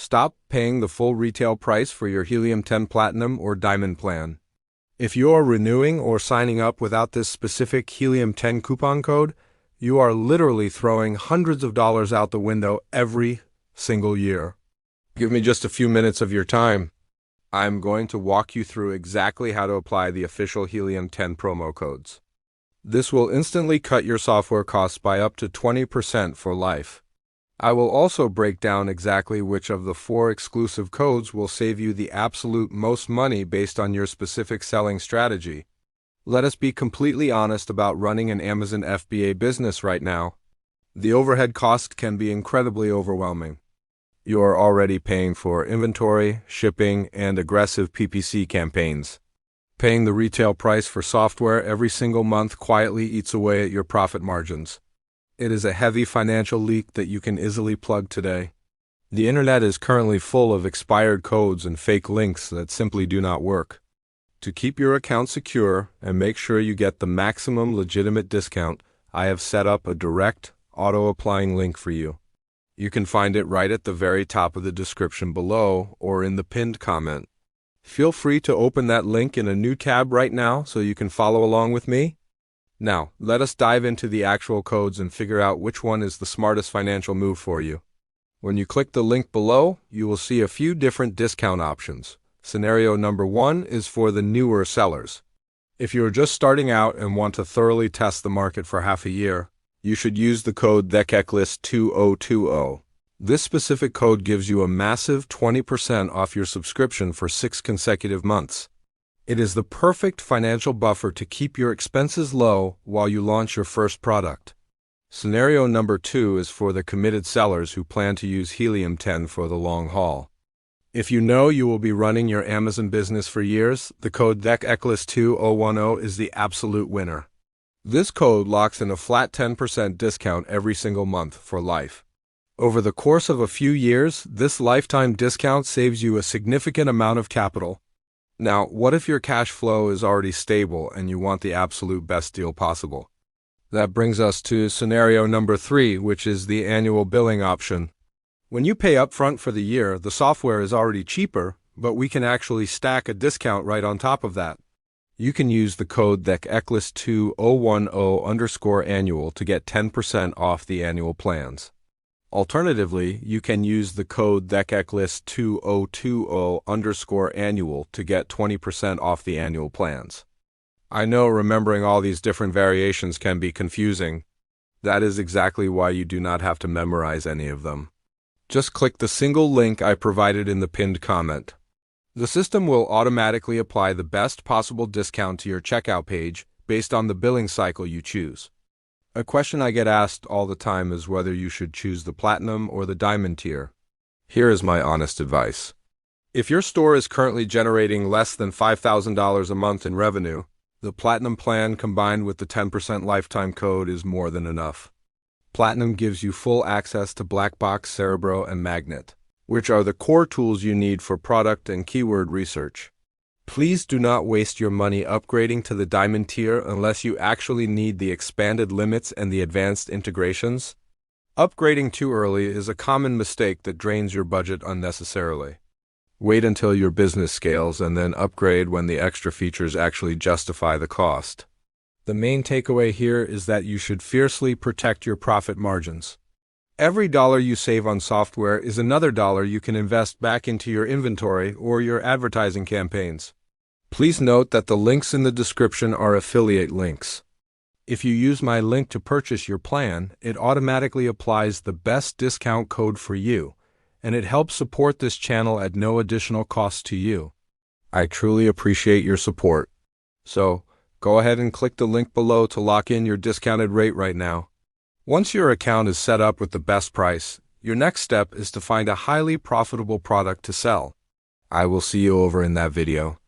stop paying the full retail price for your Helium 10 Platinum or Diamond plan. If you are renewing or signing up without this specific Helium 10 coupon code, you are literally throwing hundreds of dollars out the window every single year. Give me just a few minutes of your time. I'm going to walk you through exactly how to apply the official Helium 10 promo codes. This will instantly cut your software costs by up to 20% for life. I will also break down exactly which of the 4 exclusive codes will save you the absolute most money based on your specific selling strategy. Let us be completely honest about running an Amazon FBA business right now. The overhead cost can be incredibly overwhelming. You are already paying for inventory, shipping, and aggressive PPC campaigns. Paying the retail price for software every single month quietly eats away at your profit margins. It is a heavy financial leak that you can easily plug today. The internet is currently full of expired codes and fake links that simply do not work. To keep your account secure and make sure you get the maximum legitimate discount, I have set up a direct, auto-applying link for you. You can find it right at the very top of the description below or in the pinned comment. Feel free to open that link in a new tab right now so you can follow along with me. Now, let us dive into the actual codes and figure out which one is the smartest financial move for you. When you click the link below, you will see a few different discount options. Scenario number 1 is for the newer sellers. If you are just starting out and want to thoroughly test the market for half a year, you should use the code THECECLIST2020. This specific code gives you a massive 20% off your subscription for 6 consecutive months. It is the perfect financial buffer to keep your expenses low while you launch your first product. Scenario number 2 is for the committed sellers who plan to use Helium 10 for the long haul. If you know you will be running your Amazon business for years, the code THECECLIST2010 is the absolute winner. This code locks in a flat 10% discount every single month for life. Over the course of a few years, this lifetime discount saves you a significant amount of capital. Now, what if your cash flow is already stable and you want the absolute best deal possible? That brings us to scenario number 3, which is the annual billing option. When you pay upfront for the year, the software is already cheaper, but we can actually stack a discount right on top of that. You can use the code THECECLIST2010_annual to get 10% off the annual plans. Alternatively, you can use the code THECECLIST2020_annual to get 20% off the annual plans. I know remembering all these different variations can be confusing. That is exactly why you do not have to memorize any of them. Just click the single link I provided in the pinned comment. The system will automatically apply the best possible discount to your checkout page based on the billing cycle you choose. A question I get asked all the time is whether you should choose the Platinum or the Diamond tier. Here is my honest advice. If your store is currently generating less than $5,000 a month in revenue, the Platinum plan combined with the 10% lifetime code is more than enough. Platinum gives you full access to Blackbox, Cerebro, and Magnet, which are the core tools you need for product and keyword research. Please do not waste your money upgrading to the Diamond tier unless you actually need the expanded limits and the advanced integrations. Upgrading too early is a common mistake that drains your budget unnecessarily. Wait until your business scales and then upgrade when the extra features actually justify the cost. The main takeaway here is that you should fiercely protect your profit margins. Every dollar you save on software is another dollar you can invest back into your inventory or your advertising campaigns. Please note that the links in the description are affiliate links. If you use my link to purchase your plan, it automatically applies the best discount code for you, and it helps support this channel at no additional cost to you. I truly appreciate your support. So, go ahead and click the link below to lock in your discounted rate right now. Once your account is set up with the best price, your next step is to find a highly profitable product to sell. I will see you over in that video.